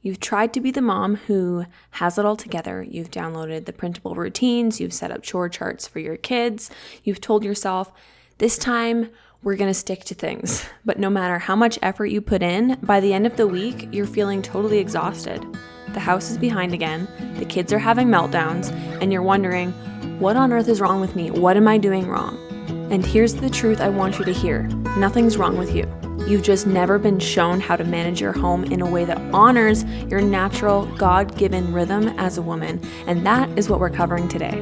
You've tried to be the mom who has it all together. You've downloaded the printable routines. You've set up chore charts for your kids. You've told yourself, this time we're going to stick to things. But no matter how much effort you put in, by the end of the week, you're feeling totally exhausted. The house is behind again. The kids are having meltdowns. And you're wondering, what on earth is wrong with me? What am I doing wrong? And here's the truth I want you to hear. Nothing's wrong with you. You've just never been shown how to manage your home in a way that honors your natural, God-given rhythm as a woman. And that is what we're covering today.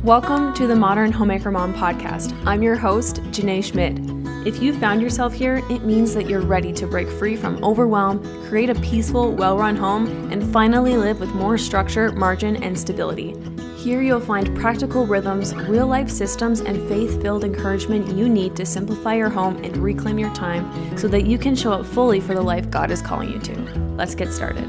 Welcome to the Modern Homemaker Mom podcast. I'm your host, Jynae Schmidt. If you found yourself here, it means that you're ready to break free from overwhelm, create a peaceful, well-run home, and finally live with more structure, margin, and stability. Here you'll find practical rhythms, real-life systems, and faith-filled encouragement you need to simplify your home and reclaim your time so that you can show up fully for the life God is calling you to. Let's get started.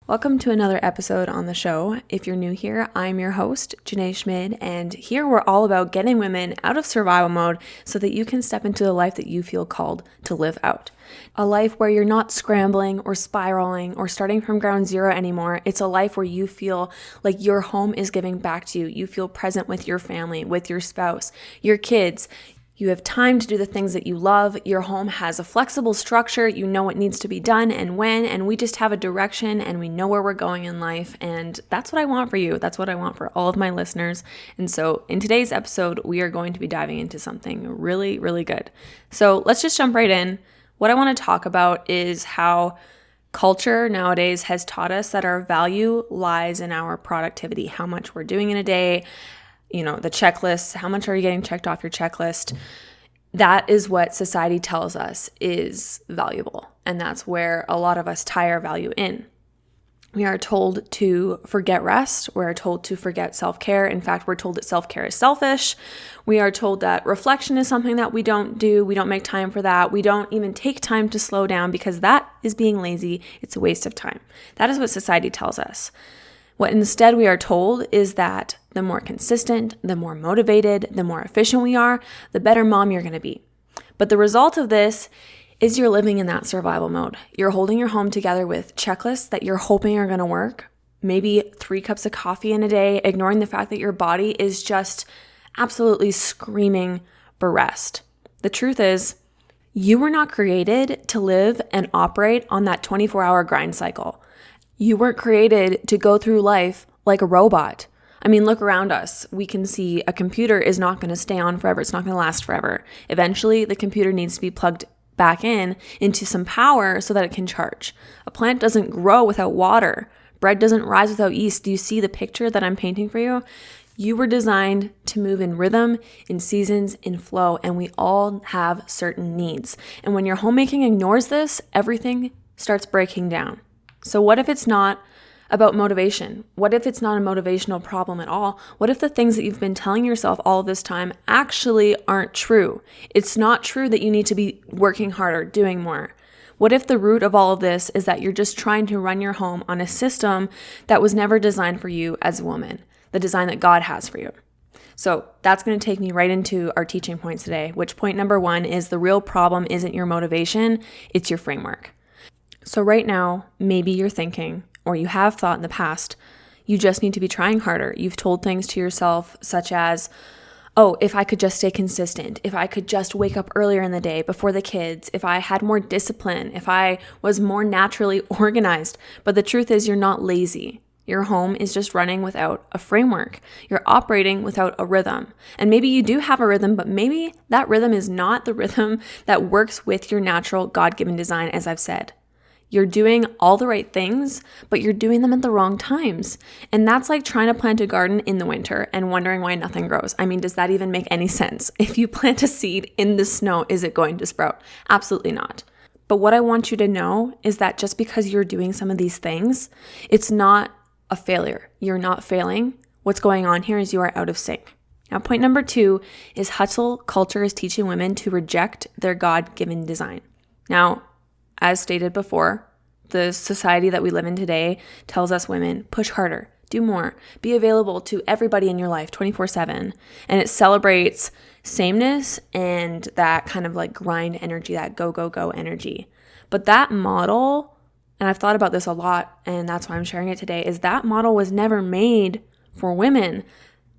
Welcome to another episode on the show. If you're new here, I'm your host, Jynae Schmidt, and here we're all about getting women out of survival mode so that you can step into the life that you feel called to live out. A life where you're not scrambling or spiraling or starting from ground zero anymore. It's a life where you feel like your home is giving back to you. You feel present with your family, with your spouse, your kids. You have time to do the things that you love. Your home has a flexible structure. You know what needs to be done and when, and we just have a direction and we know where we're going in life. And that's what I want for you. That's what I want for all of my listeners. And so in today's episode, we are going to be diving into something really, really good. So let's just jump right in. What I want to talk about is how culture nowadays has taught us that our value lies in our productivity, how much we're doing in a day, the checklist, how much are you getting checked off your checklist? That is what society tells us is valuable. And that's where a lot of us tie our value in. We are told to forget rest. We're told to forget self-care. In fact, we're told that self-care is selfish. We are told that reflection is something that we don't do. We don't make time for that. We don't even take time to slow down because that is being lazy. It's a waste of time. That is what society tells us. What instead we are told is that the more consistent, the more motivated, the more efficient we are, the better mom you're going to be. But the result of this is you're living in that survival mode. You're holding your home together with checklists that you're hoping are going to work, maybe 3 cups of coffee in a day, ignoring the fact that your body is just absolutely screaming for rest. The truth is, you were not created to live and operate on that 24-hour grind cycle. You weren't created to go through life like a robot. I mean, look around us. We can see a computer is not going to stay on forever. It's not going to last forever. Eventually, the computer needs to be plugged back into some power so that it can charge. A plant doesn't grow without water. Bread doesn't rise without yeast. Do you see the picture that I'm painting for you? You were designed to move in rhythm, in seasons, in flow, and we all have certain needs. And when your homemaking ignores this, everything starts breaking down. So what if it's not about motivation? What if it's not a motivational problem at all? What if the things that you've been telling yourself all this time actually aren't true? It's not true that you need to be working harder, doing more. What if the root of all of this is that you're just trying to run your home on a system that was never designed for you as a woman, the design that God has for you? So that's going to take me right into our teaching points today, which point number 1 is the real problem isn't your motivation, it's your framework. So right now, maybe you're thinking, or you have thought in the past, you just need to be trying harder. You've told things to yourself such as, oh, if I could just stay consistent, if I could just wake up earlier in the day before the kids, if I had more discipline, if I was more naturally organized. But the truth is you're not lazy. Your home is just running without a framework. You're operating without a rhythm. And maybe you do have a rhythm, but maybe that rhythm is not the rhythm that works with your natural God-given design, as I've said. You're doing all the right things, but you're doing them at the wrong times. And that's like trying to plant a garden in the winter and wondering why nothing grows. I mean, does that even make any sense? If you plant a seed in the snow, is it going to sprout? Absolutely not. But what I want you to know is that just because you're doing some of these things, it's not a failure. You're not failing. What's going on here is you are out of sync. Now, point number 2 is hustle culture is teaching women to reject their God-given design. Now, as stated before, the society that we live in today tells us women, push harder, do more, be available to everybody in your life 24/7. And it celebrates sameness and that kind of like grind energy, that go, go, go energy. But that model, and I've thought about this a lot, and that's why I'm sharing it today, is that model was never made for women.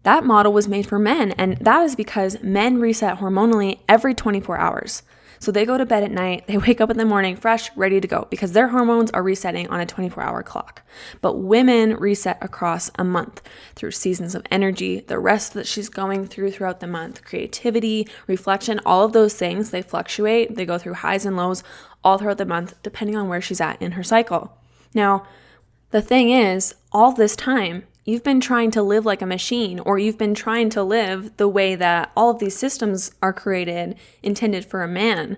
That model was made for men, and that is because men reset hormonally every 24 hours. So they go to bed at night, they wake up in the morning fresh, ready to go, because their hormones are resetting on a 24-hour clock. But women reset across a month through seasons of energy, the rest that she's going through throughout the month, creativity, reflection, all of those things, they fluctuate, they go through highs and lows all throughout the month, depending on where she's at in her cycle. Now, the thing is, all this time, you've been trying to live like a machine, or you've been trying to live the way that all of these systems are created, intended for a man.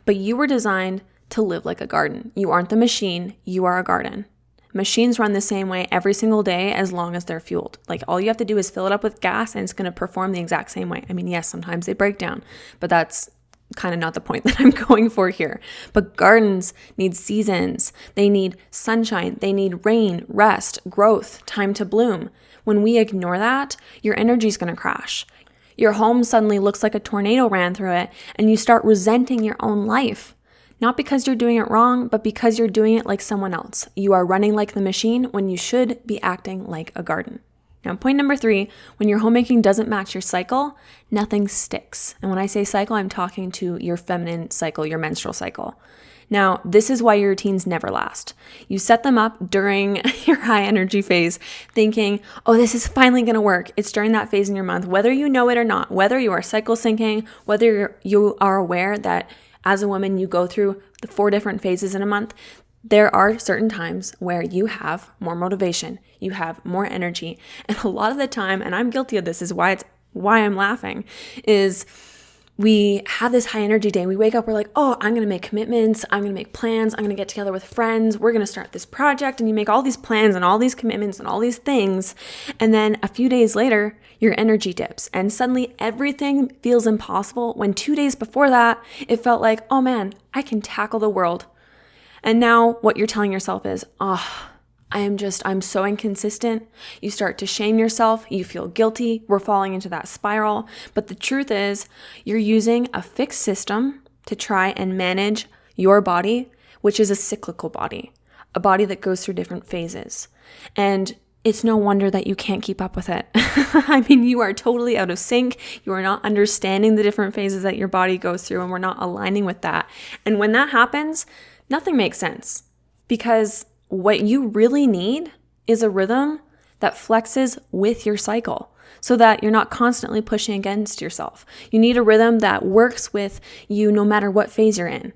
But you were designed to live like a garden. You aren't the machine, you are a garden. Machines run the same way every single day as long as they're fueled. Like all you have to do is fill it up with gas and it's going to perform the exact same way. I mean, yes, sometimes they break down, but that's kind of not the point that I'm going for here. But gardens need seasons. They need sunshine. They need rain, rest, growth, time to bloom. When we ignore that, your energy is going to crash. Your home suddenly looks like a tornado ran through it, and you start resenting your own life. Not because you're doing it wrong, but because you're doing it like someone else. You are running like the machine when you should be acting like a garden. Now, point number 3, when your homemaking doesn't match your cycle, nothing sticks. And when I say cycle, I'm talking to your feminine cycle, your menstrual cycle. Now, this is why your routines never last. You set them up during your high energy phase thinking, oh, this is finally going to work. It's during that phase in your month, whether you know it or not, whether you are cycle syncing, whether you are aware that as a woman, you go through the 4 different phases in a month. There are certain times where you have more motivation, you have more energy. And a lot of the time, and I'm guilty of this, is why I'm laughing, is we have this high energy day. We wake up, we're like, oh, I'm going to make commitments. I'm going to make plans. I'm going to get together with friends. We're going to start this project. And you make all these plans and all these commitments and all these things. And then a few days later, your energy dips and suddenly everything feels impossible when 2 days before that, it felt like, oh man, I can tackle the world. And now what you're telling yourself is, I'm so inconsistent. You start to shame yourself. You feel guilty. We're falling into that spiral. But the truth is, you're using a fixed system to try and manage your body, which is a cyclical body, a body that goes through different phases. And it's no wonder that you can't keep up with it. I mean, you are totally out of sync. You are not understanding the different phases that your body goes through, and we're not aligning with that. And when that happens, nothing makes sense, because what you really need is a rhythm that flexes with your cycle so that you're not constantly pushing against yourself. You need a rhythm that works with you no matter what phase you're in.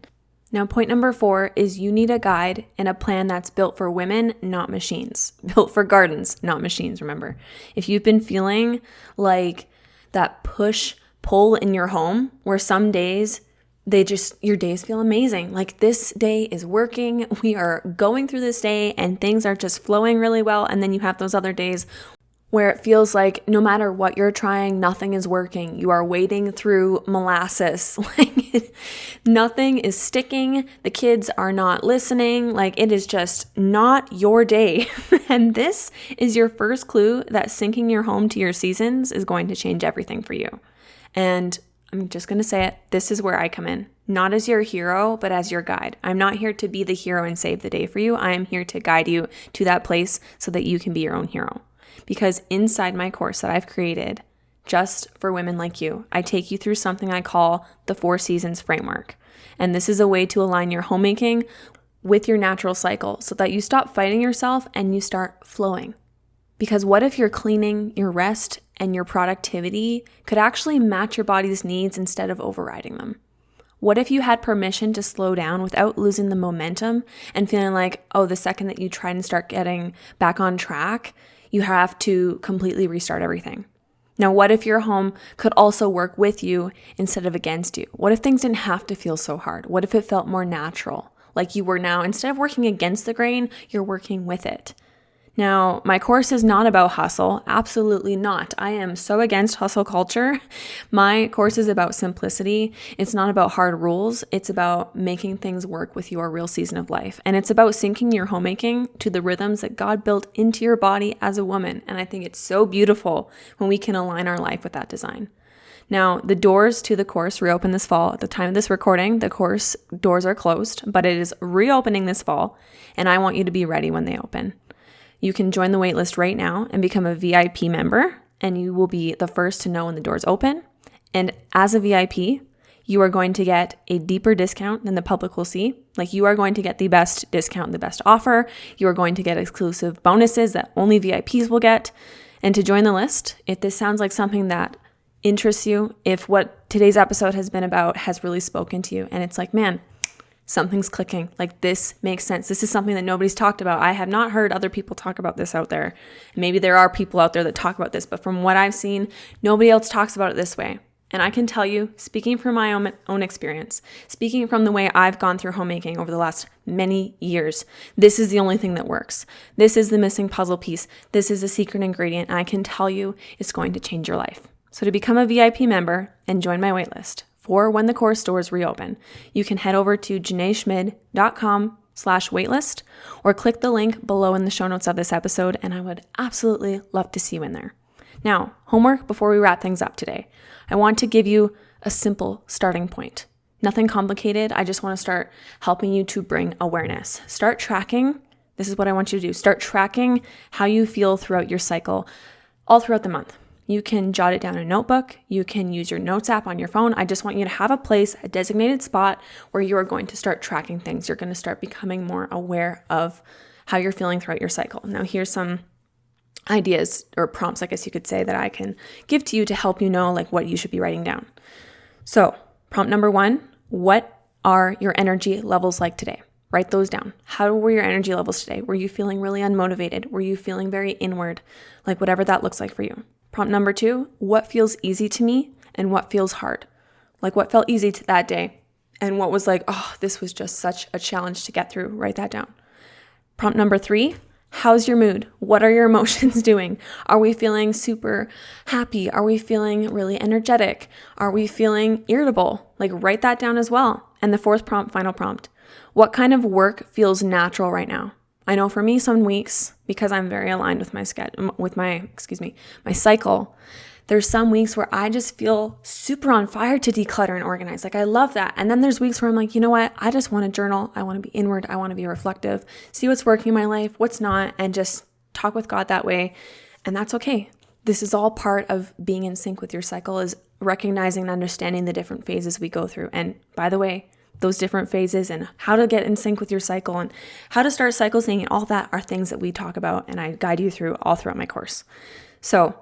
Now, point number 4 is you need a guide and a plan that's built for women, not machines. Built for gardens, not machines, remember. If you've been feeling like that push-pull in your home where some days your days feel amazing. Like this day is working. We are going through this day and things are just flowing really well. And then you have those other days where it feels like no matter what you're trying, nothing is working. You are wading through molasses. Like nothing is sticking. The kids are not listening. Like it is just not your day. And this is your first clue that syncing your home to your seasons is going to change everything for you. And I'm just going to say it. This is where I come in. Not as your hero, but as your guide. I'm not here to be the hero and save the day for you. I am here to guide you to that place so that you can be your own hero. Because inside my course that I've created just for women like you, I take you through something I call the 4 seasons framework. And this is a way to align your homemaking with your natural cycle so that you stop fighting yourself and you start flowing. Because what if your cleaning, your rest, and your productivity could actually match your body's needs instead of overriding them? What if you had permission to slow down without losing the momentum and feeling like, oh, the second that you try and start getting back on track, you have to completely restart everything? Now, what if your home could also work with you instead of against you? What if things didn't have to feel so hard? What if it felt more natural, like you were now, instead of working against the grain, you're working with it? Now, my course is not about hustle. Absolutely not. I am so against hustle culture. My course is about simplicity. It's not about hard rules. It's about making things work with your real season of life. And it's about syncing your homemaking to the rhythms that God built into your body as a woman. And I think it's so beautiful when we can align our life with that design. Now, the doors to the course reopen this fall. At the time of this recording, the course doors are closed, but it is reopening this fall, and I want you to be ready when they open. You can join the waitlist right now and become a VIP member, and you will be the first to know when the doors open. And as a VIP, you are going to get a deeper discount than the public will see. Like, you are going to get the best discount, the best offer. You are going to get exclusive bonuses that only VIPs will get. And to join the list, if this sounds like something that interests you, if what today's episode has been about has really spoken to you, and it's like, man, something's clicking. Like, this makes sense. This is something that nobody's talked about. I have not heard other people talk about this out there. Maybe there are people out there that talk about this, but from what I've seen, nobody else talks about it this way. And I can tell you, speaking from my own experience, speaking from the way I've gone through homemaking over the last many years, this is the only thing that works. This is the missing puzzle piece. This is a secret ingredient. And I can tell you it's going to change your life. So to become a VIP member and join my waitlist for when the course doors reopen, you can head over to jynaeschmid.com/waitlist or click the link below in the show notes of this episode, and I would absolutely love to see you in there. Now, homework before we wrap things up today. I want to give you a simple starting point. Nothing complicated. I just want to start helping you to bring awareness. Start tracking. This is what I want you to do. Start tracking how you feel throughout your cycle, all throughout the month. You can jot it down in a notebook. You can use your notes app on your phone. I just want you to have a place, a designated spot where you are going to start tracking things. You're going to start becoming more aware of how you're feeling throughout your cycle. Now, here's some ideas or prompts, I guess you could say, that I can give to you to help you know like what you should be writing down. So, prompt number 1, what are your energy levels like today? Write those down. How were your energy levels today? Were you feeling really unmotivated? Were you feeling very inward? Like, whatever that looks like for you. Prompt number 2, what feels easy to me and what feels hard? Like, what felt easy to that day and what was like, oh, this was just such a challenge to get through. Write that down. Prompt number 3, how's your mood? What are your emotions doing? Are we feeling super happy? Are we feeling really energetic? Are we feeling irritable? Like, write that down as well. And the 4th prompt, final prompt, what kind of work feels natural right now? I know for me, some weeks, because I'm very aligned with my my cycle, there's some weeks where I just feel super on fire to declutter and organize. Like, I love that. And then there's weeks where I'm like, you know what? I just want to journal. I want to be inward. I want to be reflective, see what's working in my life, what's not, and just talk with God that way. And that's okay. This is all part of being in sync with your cycle, is recognizing and understanding the different phases we go through. And by the way, those different phases and how to get in sync with your cycle and how to start cycle syncing and all that are things that we talk about and I guide you through all throughout my course. So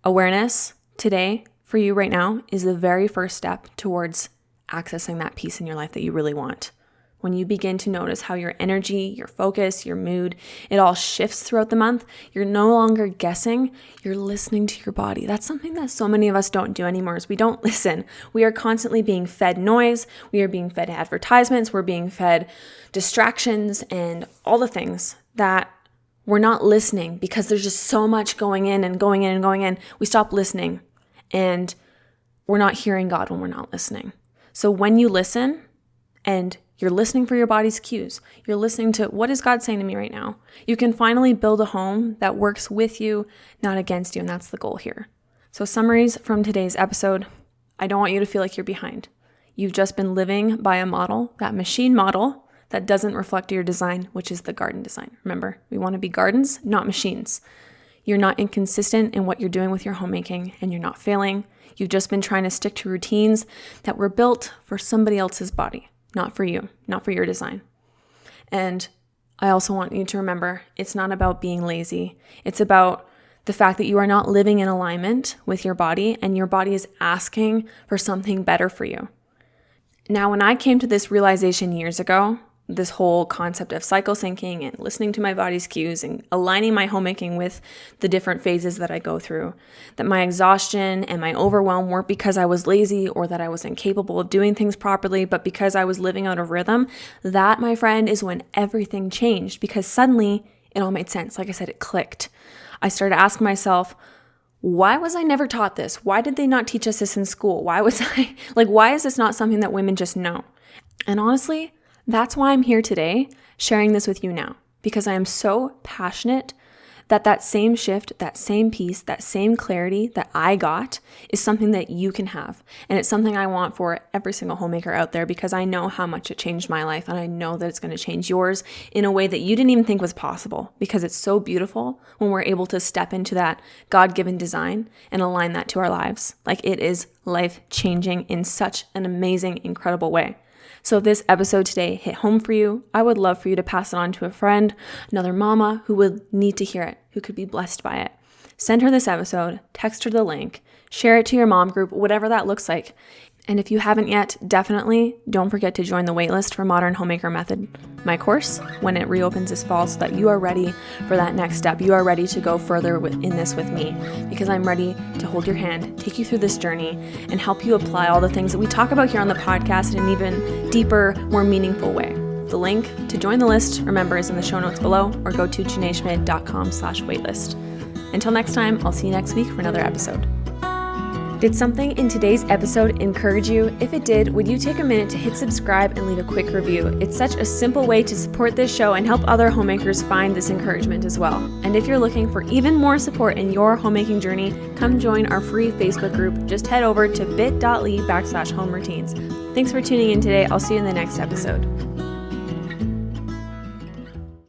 awareness today for you right now is the very first step towards accessing that peace in your life that you really want. When you begin to notice how your energy, your focus, your mood, it all shifts throughout the month, you're no longer guessing, you're listening to your body. That's something that so many of us don't do anymore, is we don't listen. We are constantly being fed noise, we are being fed advertisements, we're being fed distractions and all the things that we're not listening because there's just so much going in and going in and going in. We stop listening and we're not hearing God when we're not listening. So when you listen and you're listening for your body's cues, you're listening to what is God saying to me right now, you can finally build a home that works with you, not against you. And that's the goal here. So summaries from today's episode. I don't want you to feel like you're behind. You've just been living by a model, that machine model that doesn't reflect your design, which is the garden design. Remember, we want to be gardens, not machines. You're not inconsistent in what you're doing with your homemaking, and you're not failing. You've just been trying to stick to routines that were built for somebody else's body, not for you, not for your design. And I also want you to remember, it's not about being lazy. It's about the fact that you are not living in alignment with your body, and your body is asking for something better for you. Now, when I came to this realization years ago, this whole concept of cycle syncing and listening to my body's cues and aligning my homemaking with the different phases that I go through, that my exhaustion and my overwhelm weren't because I was lazy or that I was incapable of doing things properly, but because I was living out of rhythm, that, my friend, is when everything changed, because suddenly it all made sense. Like I said, it clicked. I started asking myself, why was I never taught this? Why did they not teach us this in school? Why is this not something that women just know? And honestly, that's why I'm here today sharing this with you now, because I am so passionate that same shift, that same peace, that same clarity that I got is something that you can have. And it's something I want for every single homemaker out there, because I know how much it changed my life, and I know that it's going to change yours in a way that you didn't even think was possible, because it's so beautiful when we're able to step into that God-given design and align that to our lives. Like, it is life-changing in such an amazing, incredible way. So if this episode today hit home for you, I would love for you to pass it on to a friend, another mama who would need to hear it, who could be blessed by it. Send her this episode, text her the link, share it to your mom group, whatever that looks like. And if you haven't yet, definitely don't forget to join the waitlist for Modern Homemaker Method, my course, when it reopens this fall, so that you are ready for that next step. You are ready to go further in this with me, because I'm ready to hold your hand, take you through this journey, and help you apply all the things that we talk about here on the podcast in an even deeper, more meaningful way. The link to join the list, remember, is in the show notes below, or go to jynaeschmid.com/waitlist. Until next time, I'll see you next week for another episode. Did something in today's episode encourage you? If it did, would you take a minute to hit subscribe and leave a quick review? It's such a simple way to support this show and help other homemakers find this encouragement as well. And if you're looking for even more support in your homemaking journey, come join our free Facebook group. Just head over to bit.ly/homeroutines. Thanks for tuning in today. I'll see you in the next episode.